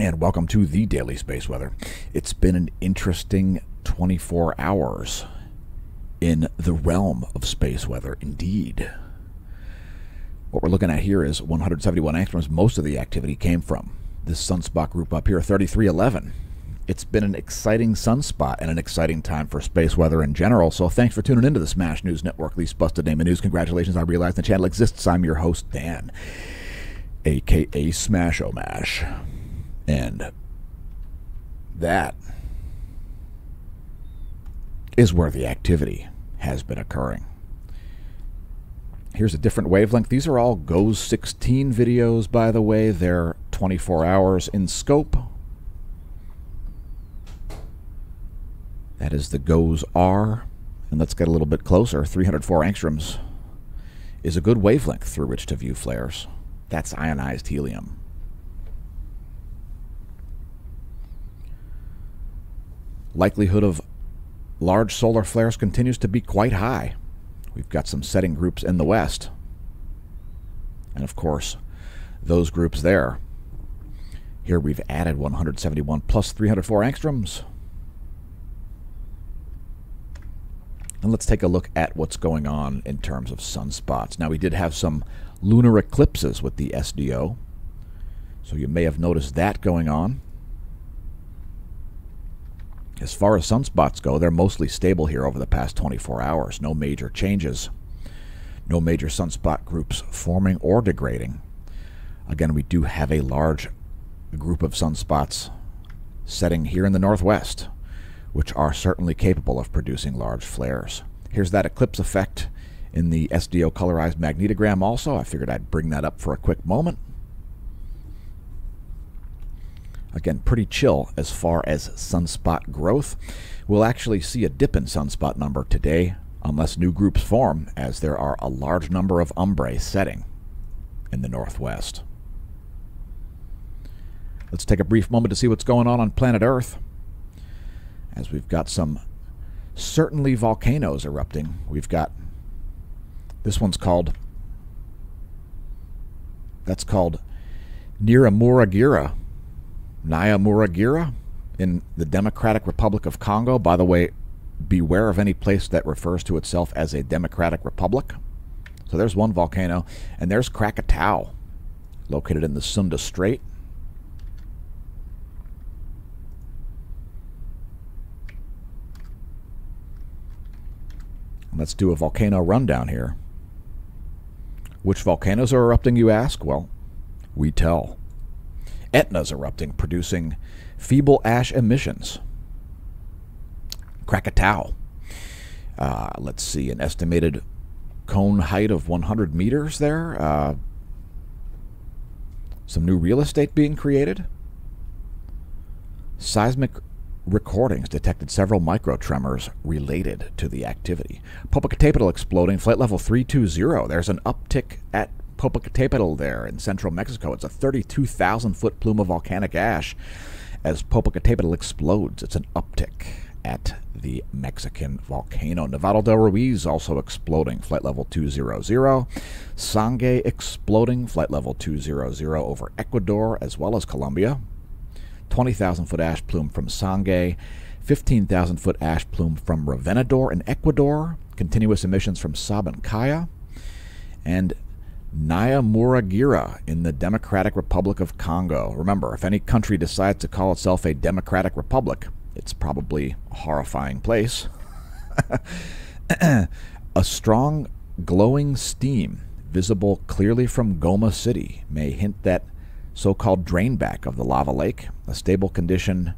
and welcome to the Daily Space Weather. It's been an interesting 24 hours in the realm of space weather, indeed. What we're looking at here is 171 angstroms. Most of the activity came from this sunspot group up here, 3311. It's been an exciting sunspot and an exciting time for space weather in general, so thanks for tuning into the Smash News Network, least busted name of news. Congratulations, I realize the channel exists. I'm your host, Dan, a.k.a. Smash-O-Mash. And that is where the activity has been occurring. Here's a different wavelength. These are all GOES 16 videos, by the way. They're 24 hours in scope. That is the GOES R. And let's get a little bit closer. 304 angstroms is a good wavelength through which to view flares. That's ionized helium. Likelihood of large solar flares continues to be quite high. We've got some setting groups in the west. And of course, those groups there. Here we've added 171 plus 304 angstroms. And let's take a look at what's going on in terms of sunspots. Now, we did have some lunar eclipses with the SDO, so you may have noticed that going on. As far as sunspots go, they're mostly stable here over the past 24 hours. No major changes. No major sunspot groups forming or degrading. Again, we do have a large group of sunspots setting here in the northwest, which are certainly capable of producing large flares. Here's that eclipse effect in the SDO colorized magnetogram also. I figured I'd bring that up for a quick moment. Again, pretty chill as far as sunspot growth. We'll actually see a dip in sunspot number today unless new groups form, as there are a large number of umbrae setting in the northwest. Let's take a brief moment to see what's going on planet Earth, as we've got some certainly volcanoes erupting. We've got, this one's called, that's called Nyamuragira in the Democratic Republic of Congo. By the way, beware of any place that refers to itself as a democratic republic. So there's one volcano, and there's Krakatoa, located in the Sunda Strait. Let's do a volcano rundown here. Which volcanoes are erupting, you ask? Well, we tell. Etna's erupting, producing feeble ash emissions. Krakatoa. Let's see, an estimated cone height of 100 meters there. Some new real estate being created. Seismic recordings detected several microtremors related to the activity. Popocatépetl exploding, flight level 320. There's an uptick at Popocatépetl there in central Mexico. It's a 32,000-foot plume of volcanic ash. As Popocatépetl explodes, it's an uptick at the Mexican volcano. Nevado del Ruiz also exploding, flight level 200. Sangay exploding, flight level 200 over Ecuador as well as Colombia. 20,000-foot ash plume from Sangay. 15,000-foot ash plume from Revenador in Ecuador. Continuous emissions from Sabancaya. And Nyamuragira in the Democratic Republic of Congo. Remember, if any country decides to call itself a democratic republic, it's probably a horrifying place. A strong glowing steam visible clearly from Goma City may hint that so-called drainback of the lava lake, a stable condition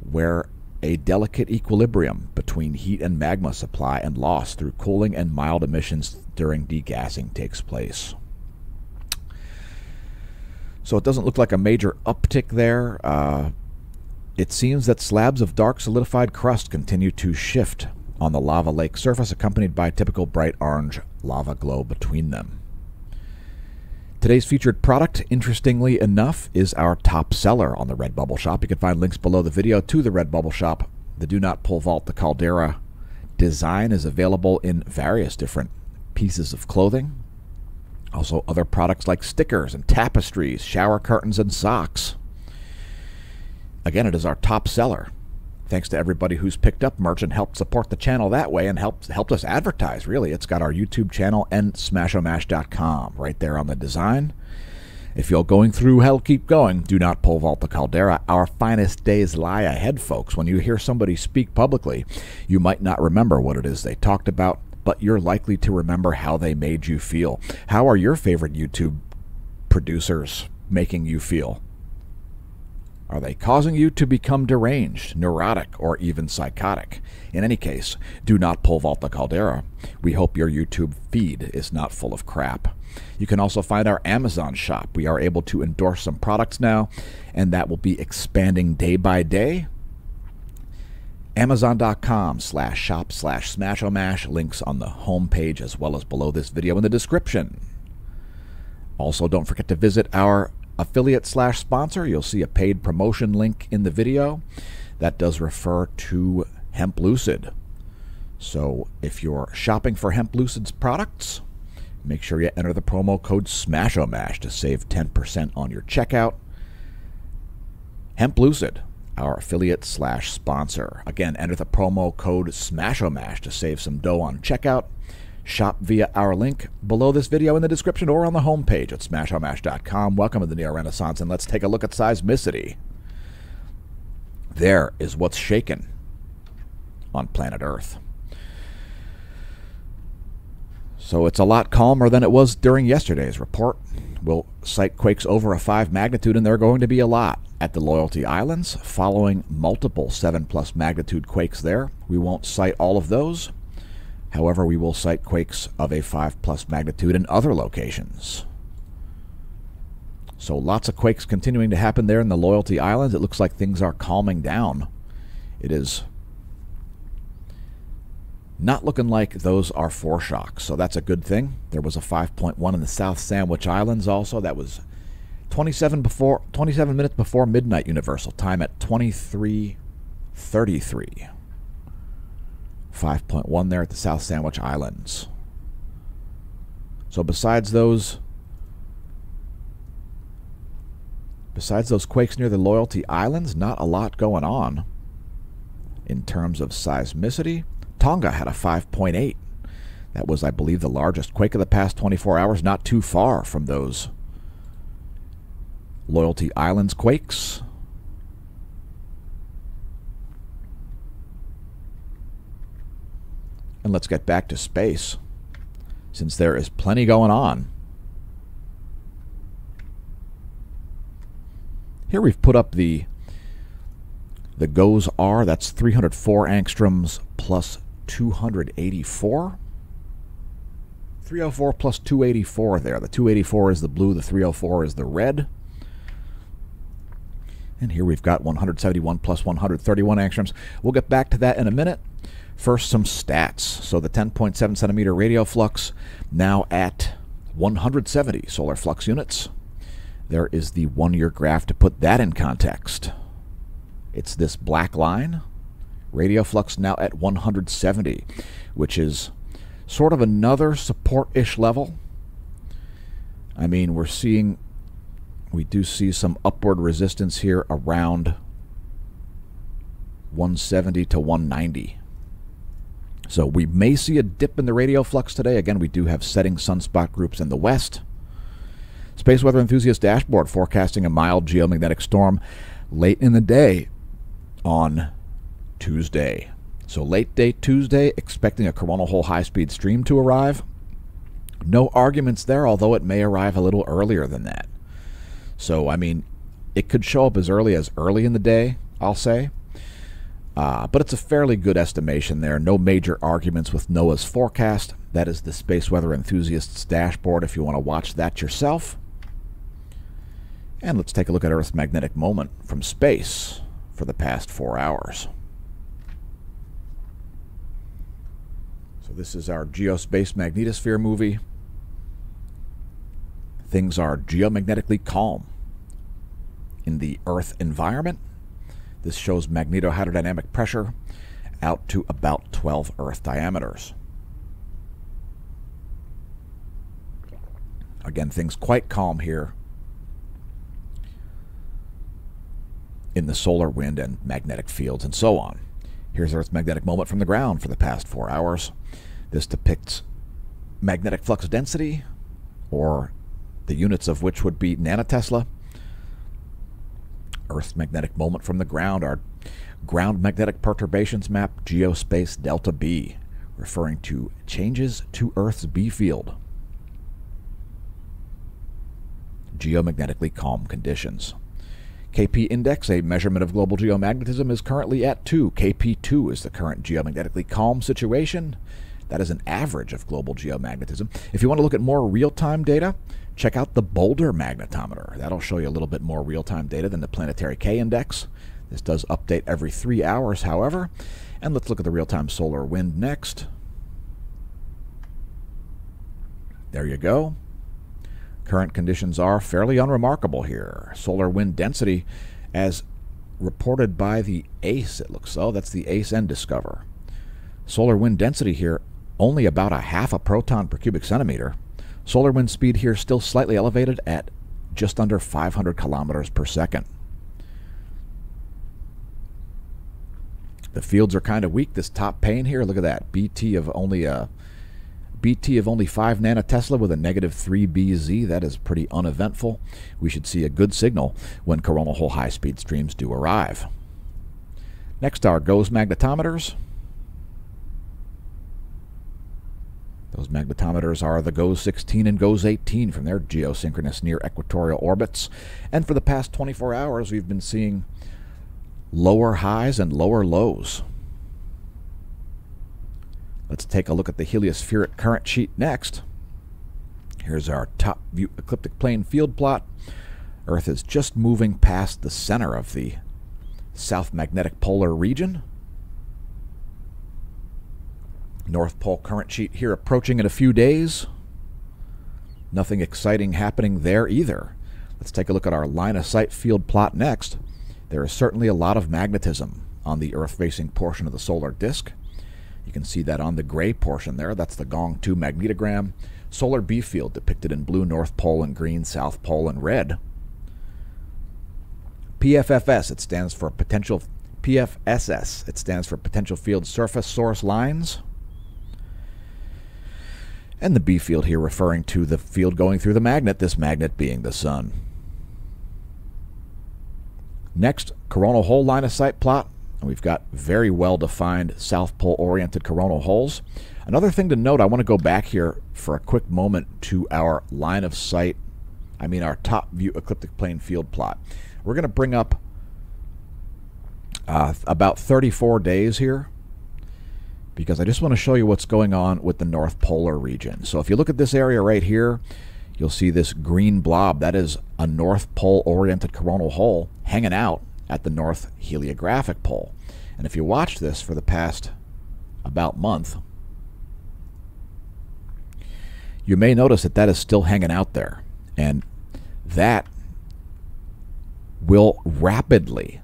where a delicate equilibrium between heat and magma supply and loss through cooling and mild emissions during degassing takes place. So it doesn't look like a major uptick there. It seems that slabs of dark solidified crust continue to shift on the lava lake surface, accompanied by typical bright orange lava glow between them. Today's featured product, interestingly enough, is our top seller on the Redbubble shop. You can find links below the video to the Redbubble shop. The Do Not Pull Vault, the Caldera design, is available in various different pieces of clothing. Also other products like stickers and tapestries, shower curtains and socks. Again, it is our top seller. Thanks to everybody who's picked up merch and helped support the channel that way and helped us advertise, really. It's got our YouTube channel and smashomash.com right there on the design. If you're going through hell, keep going. Do not pole vault the caldera. Our finest days lie ahead, folks. When you hear somebody speak publicly, you might not remember what it is they talked about, but you're likely to remember how they made you feel. How are your favorite YouTube producers making you feel? Are they causing you to become deranged, neurotic, or even psychotic? In any case, do not pole vault the caldera. We hope your YouTube feed is not full of crap. You can also find our Amazon shop. We are able to endorse some products now, and that will be expanding day by day. Amazon.com/shop/smashomash. Links on the home page as well as below this video in the description. Also, don't forget to visit our affiliate/sponsor. You'll see a paid promotion link in the video. That does refer to Hemp Lucid. So if you're shopping for Hemp Lucid's products, make sure you enter the promo code SMASHOMASH to save 10% on your checkout. Hemp Lucid, our affiliate/sponsor. Again, enter the promo code SMASHOMASH to save some dough on checkout. Shop via our link below this video in the description or on the homepage at smashomash.com. Welcome to the Neo-Renaissance, and let's take a look at seismicity. There is what's shaken on planet Earth. So it's a lot calmer than it was during yesterday's report. We'll cite quakes over a 5 magnitude, and there are going to be a lot at the Loyalty Islands following multiple 7+ magnitude quakes there. We won't cite all of those. However, we will cite quakes of a 5+ magnitude in other locations. So lots of quakes continuing to happen there in the Loyalty Islands. It looks like things are calming down. It is not looking like those are foreshocks, so that's a good thing. There was a 5.1 in the South Sandwich Islands also. That was 27 minutes before midnight Universal Time at 23:33. 5.1 there at the South Sandwich Islands. So besides those quakes near the Loyalty Islands, not a lot going on in terms of seismicity. Tonga had a 5.8. That was, I believe, the largest quake of the past 24 hours, not too far from those Loyalty Islands quakes. And let's get back to space, since there is plenty going on. Here we've put up the GOES-R. That's 304 angstroms plus 284. 304 plus 284 there. The 284 is the blue, the 304 is the red. And here we've got 171 plus 131 angstroms. We'll get back to that in a minute. First, some stats. So the 10.7 centimeter radial flux now at 170 solar flux units. There is the 1-year graph to put that in context. It's this black line. Radial flux now at 170, which is sort of another support-ish level. I mean, we do see some upward resistance here around 170 to 190. So we may see a dip in the radial flux today. Again, we do have setting sunspot groups in the west. Space Weather Enthusiast dashboard forecasting a mild geomagnetic storm late in the day on Tuesday. So late day Tuesday, expecting a coronal hole high-speed stream to arrive. No arguments there, although it may arrive a little earlier than that. So, I mean, it could show up as early in the day, I'll say. But it's a fairly good estimation there. No major arguments with NOAA's forecast. That is the Space Weather Enthusiast's dashboard if you want to watch that yourself. And let's take a look at Earth's magnetic moment from space for the past 4 hours. So this is our geospace magnetosphere movie. Things are geomagnetically calm in the Earth environment. This shows magnetohydrodynamic pressure out to about 12 Earth diameters. Again, things quite calm here in in the solar, wind, and magnetic fields, and so on. Here's Earth's magnetic moment from the ground for the past 4 hours. This depicts magnetic flux density, or the units of which would be nanotesla. Earth's magnetic moment from the ground, our ground magnetic perturbations map, geospace delta B, referring to changes to Earth's B field. Geomagnetically calm conditions. KP index, a measurement of global geomagnetism, is currently at 2. KP2 is the current geomagnetically calm situation. That is an average of global geomagnetism. If you want to look at more real-time data, check out the Boulder magnetometer. That'll show you a little bit more real-time data than the planetary K index. This does update every 3 hours, however. And let's look at the real-time solar wind next. There you go. Current conditions are fairly unremarkable here. Solar wind density, as reported by the ACE, it looks so. That's the ACE and Discover. Solar wind density here, only about a half a proton per cubic centimeter. Solar wind speed here still slightly elevated at just under 500 kilometers per second. The fields are kind of weak. This top pane here, look at that. BT of only 5 nanotesla with a -3 BZ. That is pretty uneventful. We should see a good signal when coronal hole high-speed streams do arrive. Next are GOES magnetometers. Those magnetometers are the GOES 16 and GOES 18 from their geosynchronous near equatorial orbits. And for the past 24 hours, we've been seeing lower highs and lower lows. Let's take a look at the heliospheric current sheet next. Here's our top view ecliptic plane field plot. Earth is just moving past the center of the south magnetic polar region. North Pole current sheet here approaching in a few days. Nothing exciting happening there either. Let's take a look at our line of sight field plot next. There is certainly a lot of magnetism on the Earth-facing portion of the solar disk. You can see that on the gray portion there. That's the Gong 2 magnetogram. Solar B field depicted in blue North Pole and green South Pole and red. PFFS, it stands for potential PFSS. It stands for potential field surface source lines. And the B field here referring to the field going through the magnet, this magnet being the sun. Next, coronal hole line of sight plot. And we've got very well-defined South Pole-oriented coronal holes. Another thing to note, I want to go back here for a quick moment to our line of sight, our top view ecliptic plane field plot. We're going to bring up about 34 days here, because I just want to show you what's going on with the North Polar region. So if you look at this area right here, you'll see this green blob. That is a North Pole-oriented coronal hole hanging out at the North Heliographic Pole. And if you watch this for the past about month, you may notice that that is still hanging out there. And that will rapidly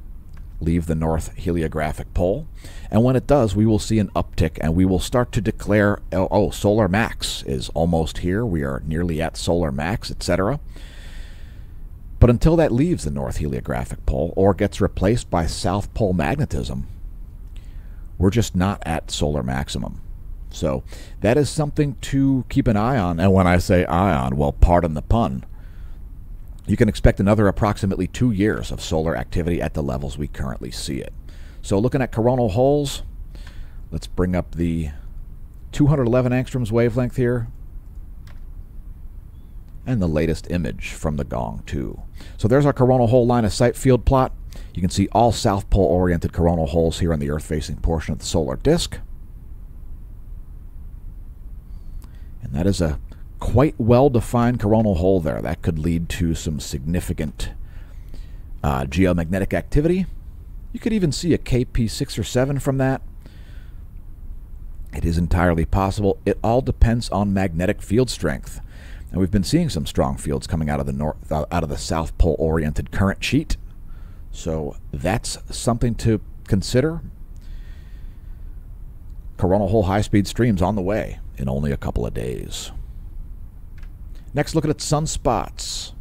leave the North Heliographic Pole. And when it does, we will see an uptick and we will start to declare, oh, solar max is almost here. We are nearly at solar max, etc. But until that leaves the North Heliographic Pole or gets replaced by South Pole magnetism, we're just not at solar maximum. So that is something to keep an eye on. And when I say eye on, well, pardon the pun, you can expect another approximately 2 years of solar activity at the levels we currently see it. So looking at coronal holes, let's bring up the 211 angstroms wavelength here and the latest image from the Gong 2. So there's our coronal hole line of sight field plot. You can see all South Pole oriented coronal holes here on the Earth-facing portion of the solar disk. And that is a quite well-defined coronal hole there. That could lead to some significant geomagnetic activity. You could even see a KP 6 or 7 from that. It is entirely possible. It all depends on magnetic field strength. And we've been seeing some strong fields coming out of the South Pole-oriented current sheet. So that's something to consider. Coronal hole high-speed streams on the way in only a couple of days. Next, look at its sunspots.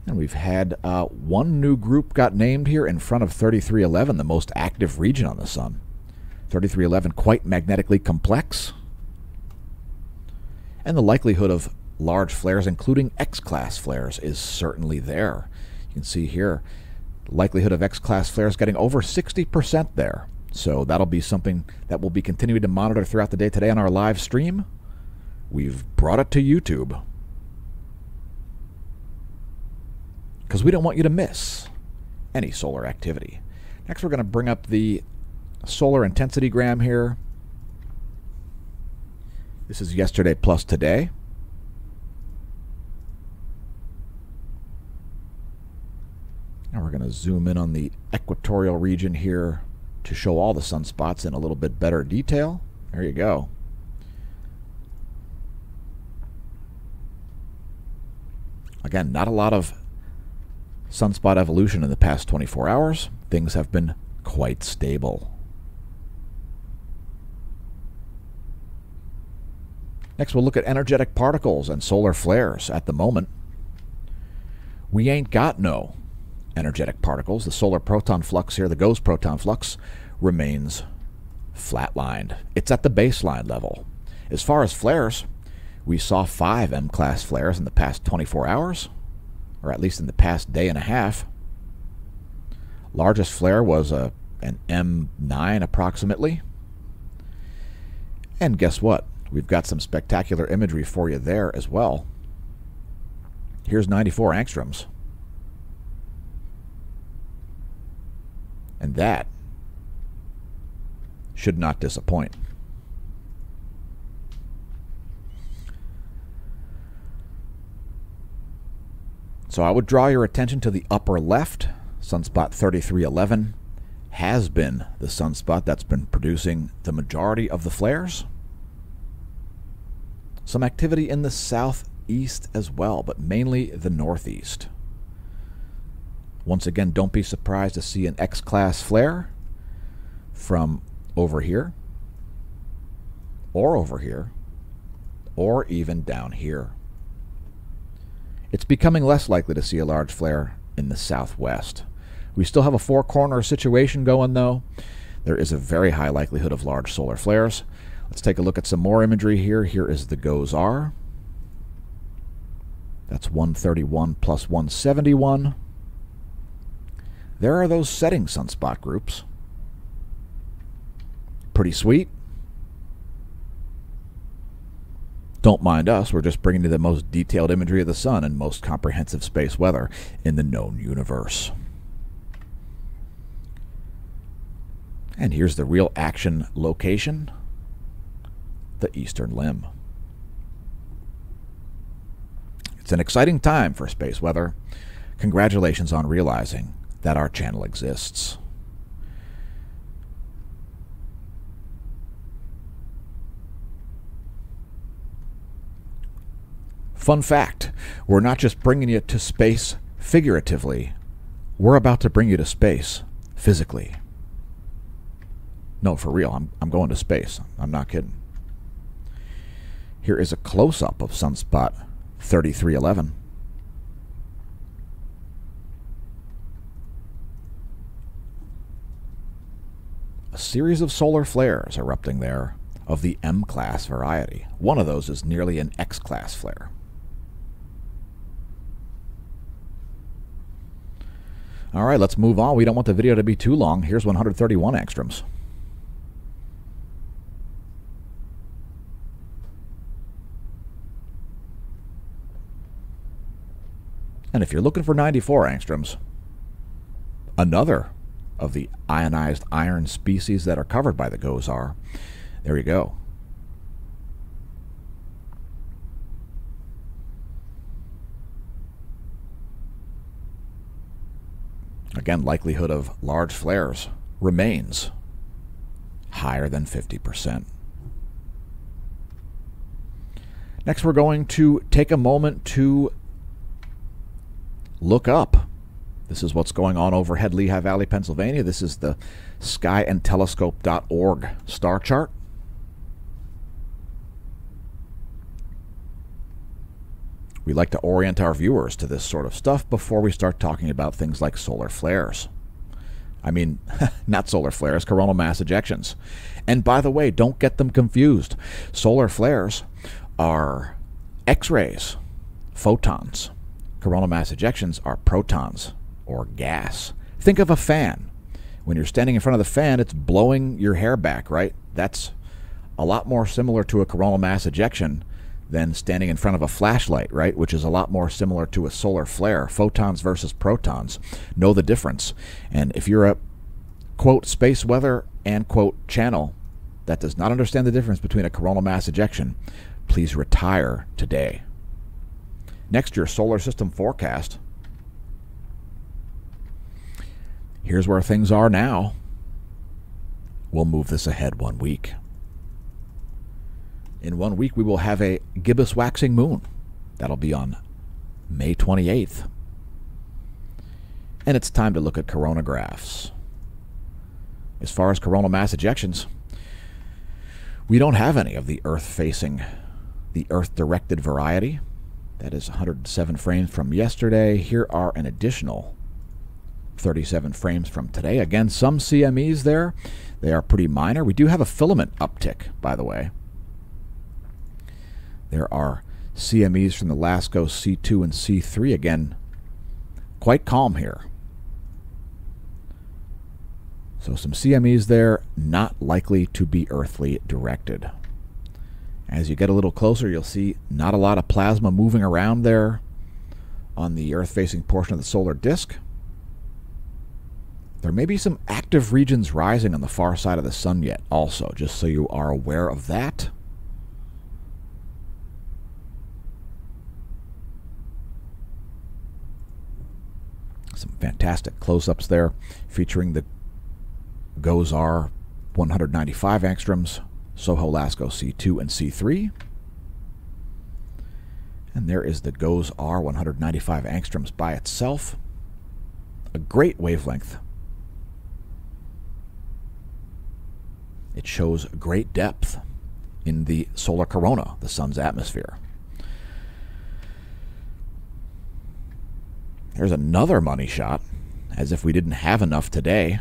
And we've had one new group got named here in front of 3311, the most active region on the sun. 3311 quite magnetically complex. And the likelihood of large flares, including X-class flares, is certainly there. You can see here, the likelihood of X-class flares getting over 60% there. So that'll be something that we'll be continuing to monitor throughout the day today on our live stream. We've brought it to YouTube because we don't want you to miss any solar activity. Next, we're going to bring up the solar intensity gram here. This is yesterday plus today. Now we're going to zoom in on the equatorial region here to show all the sunspots in a little bit better detail. There you go. Again, not a lot of sunspot evolution in the past 24 hours. Things have been quite stable. Next, we'll look at energetic particles and solar flares. At the moment, we ain't got no energetic particles. The solar proton flux here, the GOES proton flux, remains flatlined. It's at the baseline level. As far as flares, we saw 5 M-class flares in the past 24 hours, or at least in the past day and a half. Largest flare was an M9 approximately. And guess what? We've got some spectacular imagery for you there as well. Here's 94 angstroms. And that should not disappoint. So I would draw your attention to the upper left. Sunspot 3311 has been the sunspot that's been producing the majority of the flares. Some activity in the southeast as well, but mainly the northeast. Once again, don't be surprised to see an X-class flare from over here, or over here, or even down here. It's becoming less likely to see a large flare in the southwest. We still have a four-corner situation going, though. There is a very high likelihood of large solar flares. Let's take a look at some more imagery here. Here is the GOES-R. That's 131 plus 171. There are those setting sunspot groups. Pretty sweet. Don't mind us, we're just bringing you the most detailed imagery of the sun and most comprehensive space weather in the known universe. And here's the real action location, the eastern limb. It's an exciting time for space weather. Congratulations on realizing that our channel exists. Fun fact, we're not just bringing you to space figuratively, we're about to bring you to space physically. No, for real, I'm going to space. I'm not kidding. Here is a close-up of sunspot 3311. A series of solar flares erupting there of the M-class variety. One of those is nearly an X-class flare. All right, let's move on. We don't want the video to be too long. Here's 131 angstroms. And if you're looking for 94 angstroms, another of the ionized iron species that are covered by the GOES-R, there you go. Again, likelihood of large flares remains higher than 50%. Next, we're going to take a moment to look up. This is what's going on overhead Lehigh Valley, Pennsylvania. This is the skyandtelescope.org star chart. We like to orient our viewers to this sort of stuff before we start talking about things like solar flares. I mean, not solar flares, coronal mass ejections. And by the way, don't get them confused. Solar flares are X-rays, photons. Coronal mass ejections are protons or gas. Think of a fan. When you're standing in front of the fan, it's blowing your hair back, right? That's a lot more similar to a coronal mass ejection than standing in front of a flashlight, right? Which is a lot more similar to a solar flare. Photons versus protons. Know the difference. And if you're a, quote, space weather and, quote, channel that does not understand the difference between a coronal mass ejection, please retire today. Next, your solar system forecast. Here's where things are now. We'll move this ahead 1 week. In 1 week, we will have a gibbous waxing moon. That'll be on May 28th. And it's time to look at coronagraphs. As far as coronal mass ejections, we don't have any of the Earth-facing, the Earth-directed variety. That is 107 frames from yesterday. Here are an additional 37 frames from today. Again, some CMEs there. They are pretty minor. We do have a filament uptick, by the way. There are CMEs from the LASCO C2 and C3. Again, quite calm here. So some CMEs there, not likely to be earthly directed. As you get a little closer, you'll see not a lot of plasma moving around there on the Earth-facing portion of the solar disk. There may be some active regions rising on the far side of the sun yet also, just so you are aware of that. Some fantastic close-ups there featuring the GOES-R 195 angstroms, SOHO LASCO C2 and C3. And there is the GOES-R 195 angstroms by itself. A great wavelength. It shows great depth in the solar corona, the sun's atmosphere. There's another money shot, as if we didn't have enough today.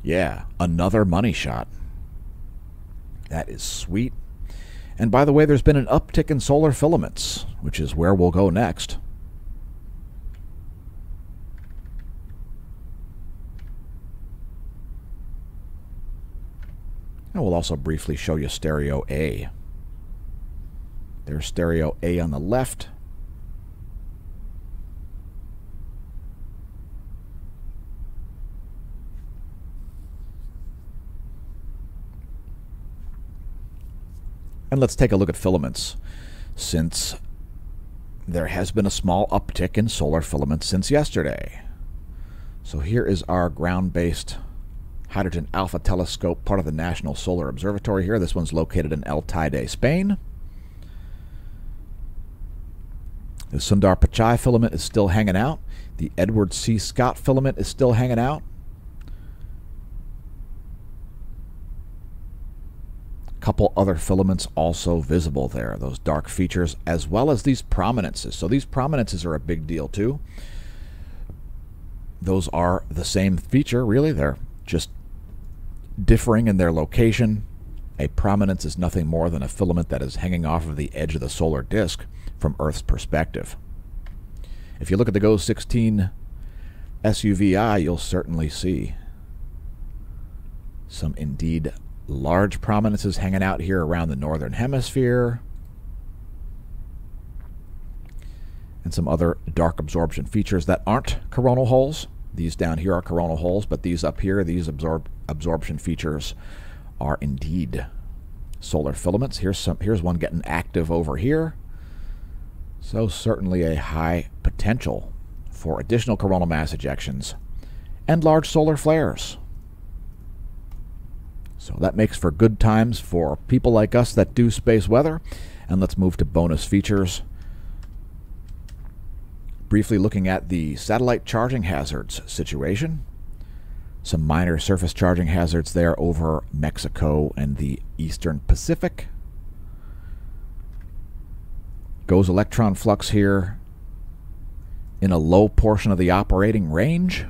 Yeah, another money shot. That is sweet. And by the way, there's been an uptick in solar filaments, which is where we'll go next. And we'll also briefly show you stereo A. There's stereo A on the left. And let's take a look at filaments, since there has been a small uptick in solar filaments since yesterday. So here is our ground-based Hydrogen Alpha telescope, part of the National Solar Observatory here. This one's located in El Teide, Spain. The Sundar Pichai filament is still hanging out. The Edward C. Scott filament is still hanging out. Couple other filaments also visible there, those dark features, as well as these prominences. So these prominences are a big deal too. Those are the same feature, really. They're just differing in their location. A prominence is nothing more than a filament that is hanging off of the edge of the solar disk from Earth's perspective. If you look at the GOES 16 SUVI, you'll certainly see some indeed large prominences hanging out here around the northern hemisphere, and some other dark absorption features that aren't coronal holes. These down here are coronal holes, but these up here, these absorption features are indeed solar filaments. Here's one getting active over here. So certainly a high potential for additional coronal mass ejections and large solar flares. So that makes for good times for people like us that do space weather. And let's move to bonus features. Briefly looking at the satellite charging hazards situation. Some minor surface charging hazards there over Mexico and the Eastern Pacific. Goes electron flux here in a low portion of the operating range.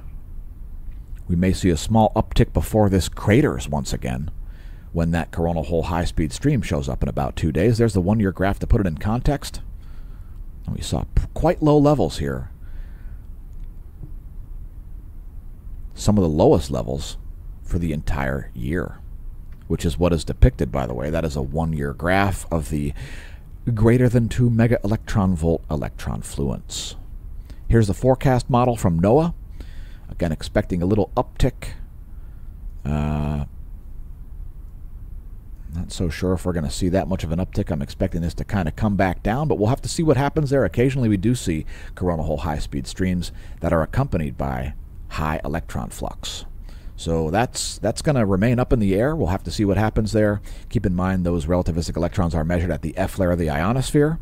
We may see a small uptick before this craters once again when that coronal hole high-speed stream shows up in about 2 days. There's the 1-year graph to put it in context. We saw quite low levels here. Some of the lowest levels for the entire year, which is what is depicted, by the way. That is a 1-year graph of the greater than 2 mega electron volt electron fluence. Here's the forecast model from NOAA. Again, expecting a little uptick. Not so sure if we're going to see that much of an uptick. I'm expecting this to kind of come back down, but we'll have to see what happens there. Occasionally we do see coronal hole high-speed streams that are accompanied by high electron flux. So that's going to remain up in the air. We'll have to see what happens there. Keep in mind those relativistic electrons are measured at the F layer of the ionosphere,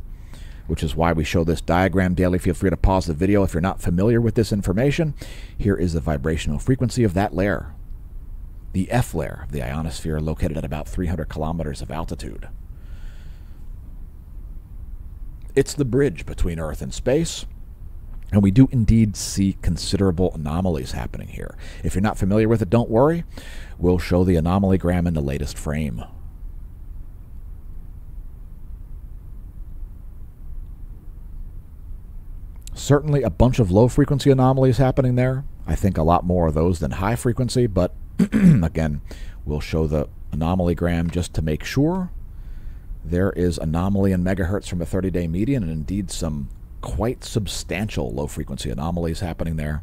which is why we show this diagram daily. Feel free to pause the video if you're not familiar with this information. Here is the vibrational frequency of that layer. The F layer of the ionosphere, located at about 300 kilometers of altitude. It's the bridge between Earth and space, and we do indeed see considerable anomalies happening here. If you're not familiar with it, don't worry. We'll show the anomalygram in the latest frame. Certainly a bunch of low-frequency anomalies happening there. I think a lot more of those than high-frequency, but again, we'll show the anomalygram just to make sure. There is anomaly in megahertz from a 30-day median, and indeed some quite substantial low-frequency anomalies happening there.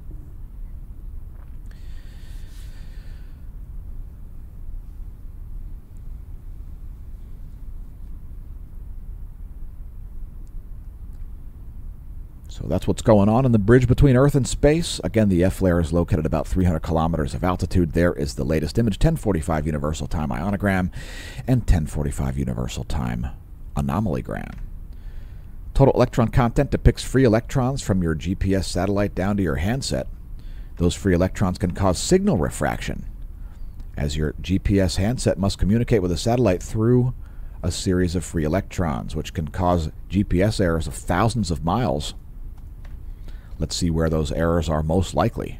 So that's what's going on in the bridge between Earth and space. Again, the F layer is located at about 300 kilometers of altitude. There is the latest image, 1045 universal time ionogram and 1045 universal time anomalygram. Total electron content depicts free electrons from your GPS satellite down to your handset. Those free electrons can cause signal refraction, as your GPS handset must communicate with a satellite through a series of free electrons, which can cause GPS errors of thousands of miles. Let's see where those errors are most likely.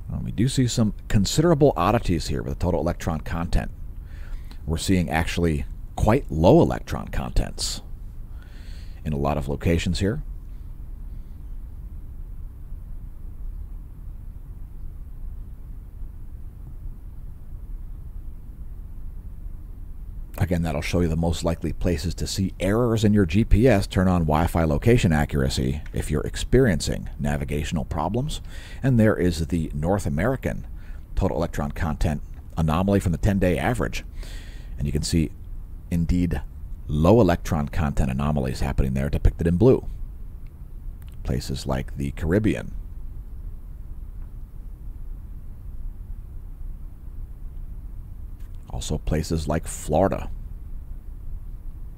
Well, we do see some considerable oddities here with the total electron content. We're seeing actually quite low electron contents in a lot of locations here. Again, that'll show you the most likely places to see errors in your GPS. Turn on Wi-Fi location accuracy if you're experiencing navigational problems. And there is the North American total electron content anomaly from the 10-day average. And you can see, indeed, low electron content anomalies happening there depicted in blue. Places like the Caribbean. Also places like Florida,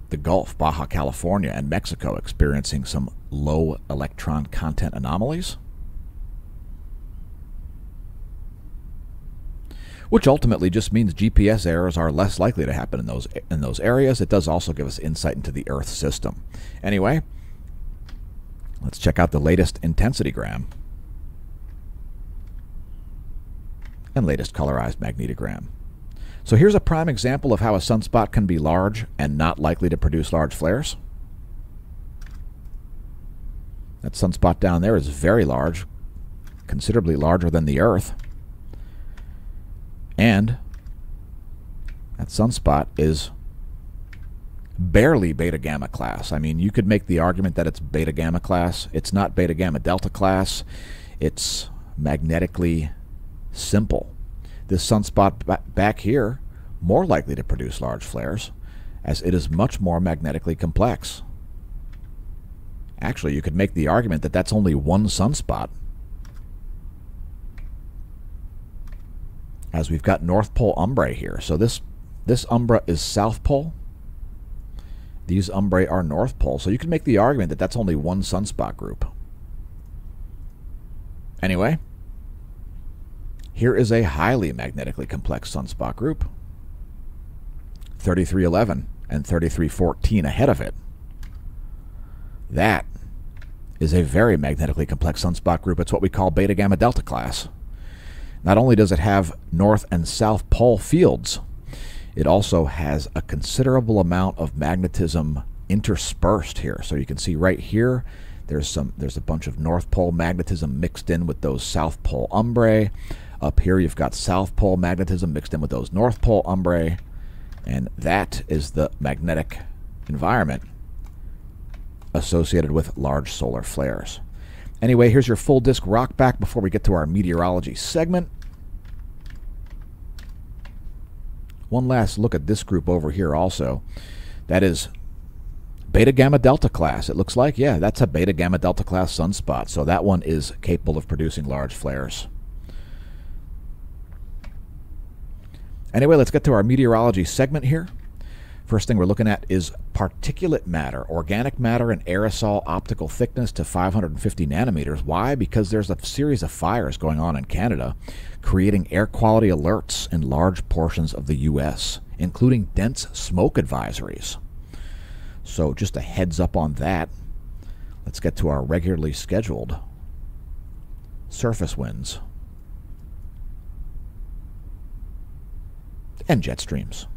the Gulf, Baja California, and Mexico experiencing some low electron content anomalies, which ultimately just means GPS errors are less likely to happen in those areas. It does also give us insight into the Earth system. Anyway, let's check out the latest intensitygram and latest colorized magnetogram. So here's a prime example of how a sunspot can be large and not likely to produce large flares. That sunspot down there is very large, considerably larger than the Earth. And that sunspot is barely beta gamma class. I mean, you could make the argument that it's beta gamma class. It's not beta gamma delta class. It's magnetically simple. This sunspot back here, more likely to produce large flares, as it is much more magnetically complex. Actually, you could make the argument that that's only one sunspot, as we've got North Pole umbrae here. So this umbra is South Pole. These umbrae are North Pole. So you can make the argument that that's only one sunspot group. Anyway, Here is a highly magnetically complex sunspot group, 3311 and 3314 ahead of it. That is a very magnetically complex sunspot group. It's what we call beta gamma delta class. Not only does it have north and south pole fields, it also has a considerable amount of magnetism interspersed here. So you can see right here, there's a bunch of north pole magnetism mixed in with those south pole umbrae. Up here you've got south pole magnetism mixed in with those north pole umbrae. And that is the magnetic environment associated with large solar flares. Anyway, here's your full disk rock back before we get to our meteorology segment. One last look at this group over here also. That is beta gamma delta class. It looks like, yeah, that's a beta gamma delta class sunspot. So that one is capable of producing large flares. Anyway, let's get to our meteorology segment here. First thing we're looking at is particulate matter, organic matter and aerosol optical thickness to 550 nanometers. Why? Because there's a series of fires going on in Canada, creating air quality alerts in large portions of the U.S., including dense smoke advisories. So just a heads up on that. Let's get to our regularly scheduled surface winds and jet streams.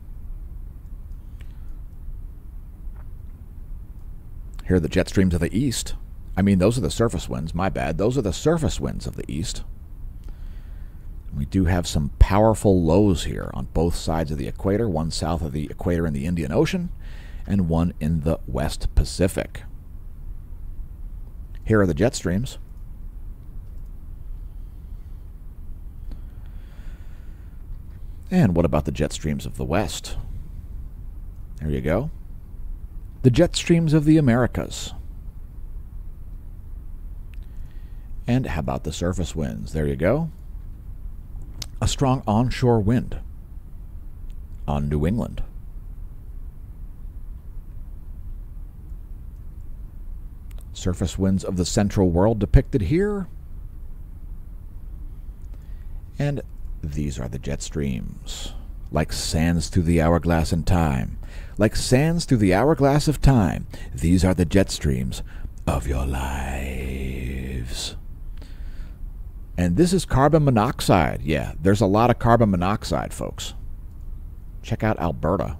Here are the jet streams of the east. I mean, those are the surface winds. My bad. Those are the surface winds of the east. We do have some powerful lows here on both sides of the equator, one south of the equator in the Indian Ocean and one in the West Pacific. Here are the jet streams. And what about the jet streams of the West? There you go. The jet streams of the Americas. And how about the surface winds? There you go. A strong onshore wind on New England. Surface winds of the central world depicted here. And these are the jet streams, like sands through the hourglass in time. Like sands through the hourglass of time, these are the jet streams of your lives. And this is carbon monoxide. Yeah, there's a lot of carbon monoxide, folks. Check out Alberta.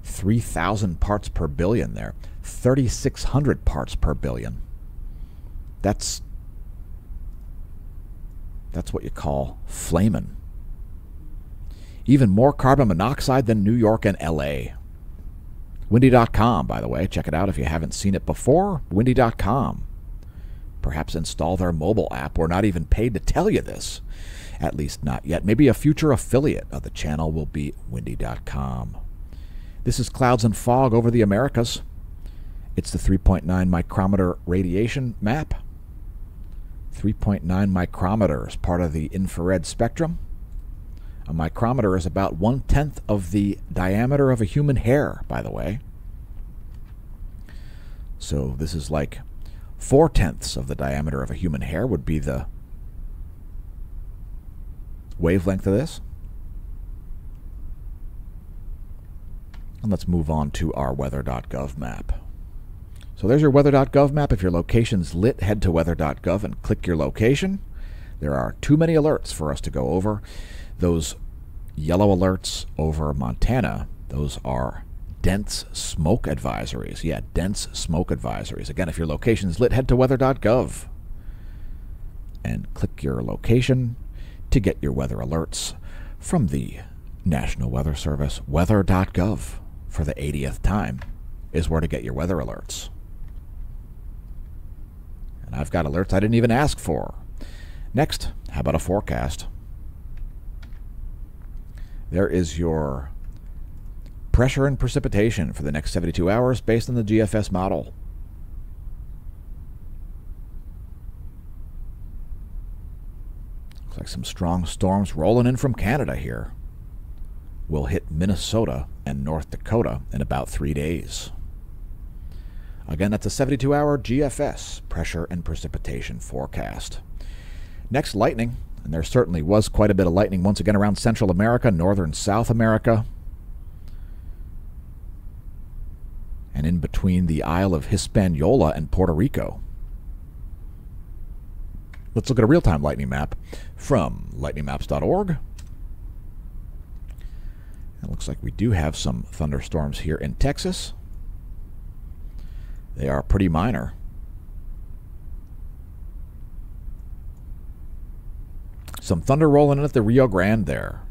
3,000 parts per billion there. 3,600 parts per billion. That's what you call flamin'. Even more carbon monoxide than New York and LA. Windy.com, by the way. Check it out if you haven't seen it before. Windy.com. Perhaps install their mobile app. We're not even paid to tell you this. At least not yet. Maybe a future affiliate of the channel will be Windy.com. This is clouds and fog over the Americas. It's the 3.9 micrometer radiation map. 3.9 micrometers, part of the infrared spectrum. A micrometer is about 1/10 of the diameter of a human hair, by the way. So this is like 4/10 of the diameter of a human hair would be the wavelength of this. And let's move on to our weather.gov map. So there's your weather.gov map. If your location's lit, head to weather.gov and click your location. There are too many alerts for us to go over. Those yellow alerts over Montana, those are dense smoke advisories. Yeah, dense smoke advisories. Again, if your location's lit, head to weather.gov and click your location to get your weather alerts from the National Weather Service. Weather.gov, for the 80th time, is where to get your weather alerts. And I've got alerts I didn't even ask for. Next, how about a forecast? There is your pressure and precipitation for the next 72 hours based on the GFS model. Looks like some strong storms rolling in from Canada here. Will hit Minnesota and North Dakota in about 3 days. Again, that's a 72-hour GFS pressure and precipitation forecast. Next, lightning. And there certainly was quite a bit of lightning once again around Central America, Northern South America, and in between the Isle of Hispaniola and Puerto Rico. Let's look at a real-time lightning map from lightningmaps.org. It looks like we do have some thunderstorms here in Texas. They are pretty minor. Some thunder rolling in at the Rio Grande there.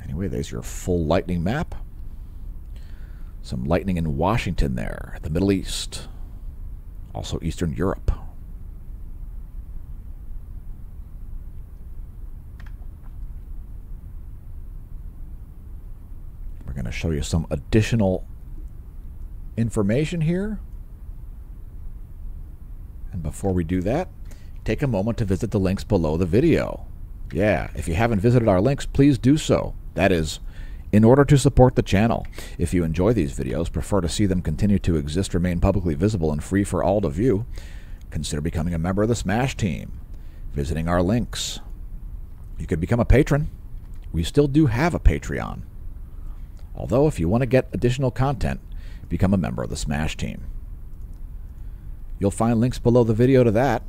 Anyway, there's your full lightning map. Some lightning in Washington there, the Middle East, also Eastern Europe. We're going to show you some additional information here. And before we do that, take a moment to visit the links below the video. Yeah, if you haven't visited our links, please do so. That is, in order to support the channel. If you enjoy these videos, prefer to see them continue to exist, remain publicly visible, and free for all to view, consider becoming a member of the Smash Team, visiting our links. You could become a patron. We still do have a Patreon. Although, if you want to get additional content, become a member of the Smash Team. You'll find links below the video to that,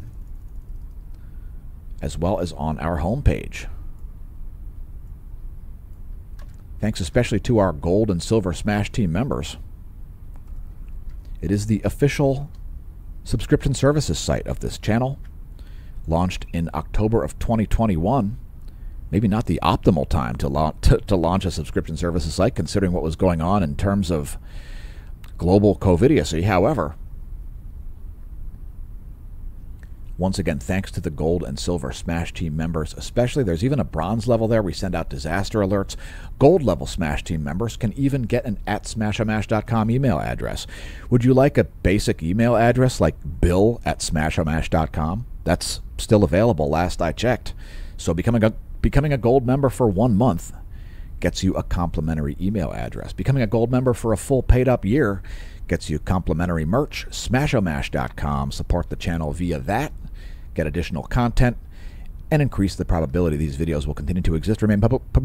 as well as on our homepage. Thanks especially to our Gold and Silver Smash Team members. It is the official subscription services site of this channel, launched in October of 2021. Maybe not the optimal time to launch a subscription services site, considering what was going on in terms of global COVIDiocy. However, once again, thanks to the Gold and Silver Smash Team members especially. There's even a bronze level there. We send out disaster alerts. Gold level Smash Team members can even get an @smashomash.com email address. Would you like a basic email address like bill@smashomash.com? That's still available last I checked. So becoming a Gold member for 1 month gets you a complimentary email address. Becoming a Gold member for a full paid-up year gets you complimentary merch. Smashomash.com. Support the channel via that. Get additional content, and increase the probability these videos will continue to exist, remain publicly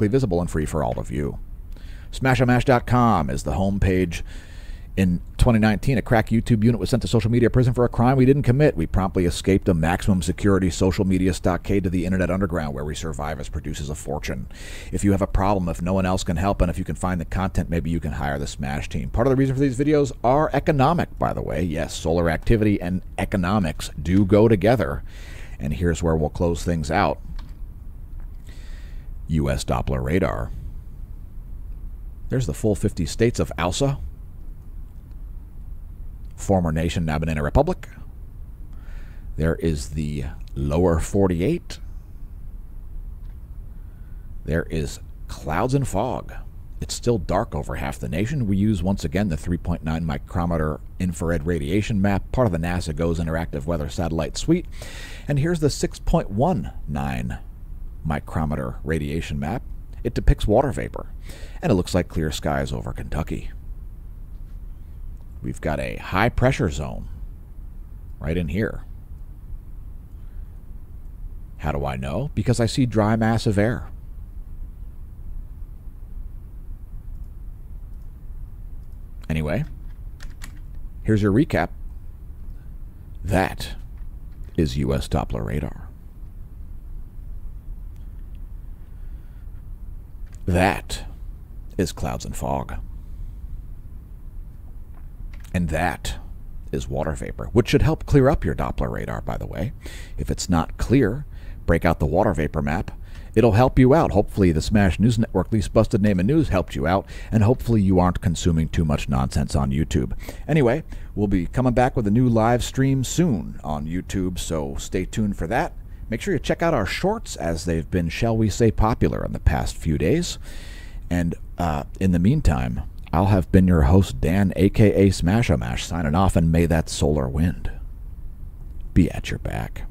visible, and free for all to view. Smashomash.com is the homepage. In 2019, a crack YouTube unit was sent to social media prison for a crime we didn't commit. We promptly escaped a maximum security social media stockade to the internet underground, where we survive as producers a fortune. If you have a problem, if no one else can help, and if you can find the content, maybe you can hire the Smash Team. Part of the reason for these videos are economic, by the way. Yes, solar activity and economics do go together. And here's where we'll close things out. U.S. Doppler radar. There's the full 50 states of ALSA. Former nation, now Banana Republic. There is the lower 48. There is clouds and fog. It's still dark over half the nation. We use, once again, the 3.9 micrometer infrared radiation map, part of the NASA GOES interactive weather satellite suite. And here's the 6.19 micrometer radiation map. It depicts water vapor, and it looks like clear skies over Kentucky. We've got a high pressure zone right in here. How do I know? Because I see dry mass of air. Anyway, here's your recap. That is U.S. Doppler radar. That is clouds and fog. And that is water vapor, which should help clear up your Doppler radar, by the way. If it's not clear, break out the water vapor map. It'll help you out. Hopefully the Smash News Network, Least Busted Name of News, helped you out, and hopefully you aren't consuming too much nonsense on YouTube. Anyway, we'll be coming back with a new live stream soon on YouTube, so stay tuned for that. Make sure you check out our shorts, as they've been, shall we say, popular in the past few days. And in the meantime, I'll have been your host, Dan, a.k.a. Smashomash, signing off, and may that solar wind be at your back.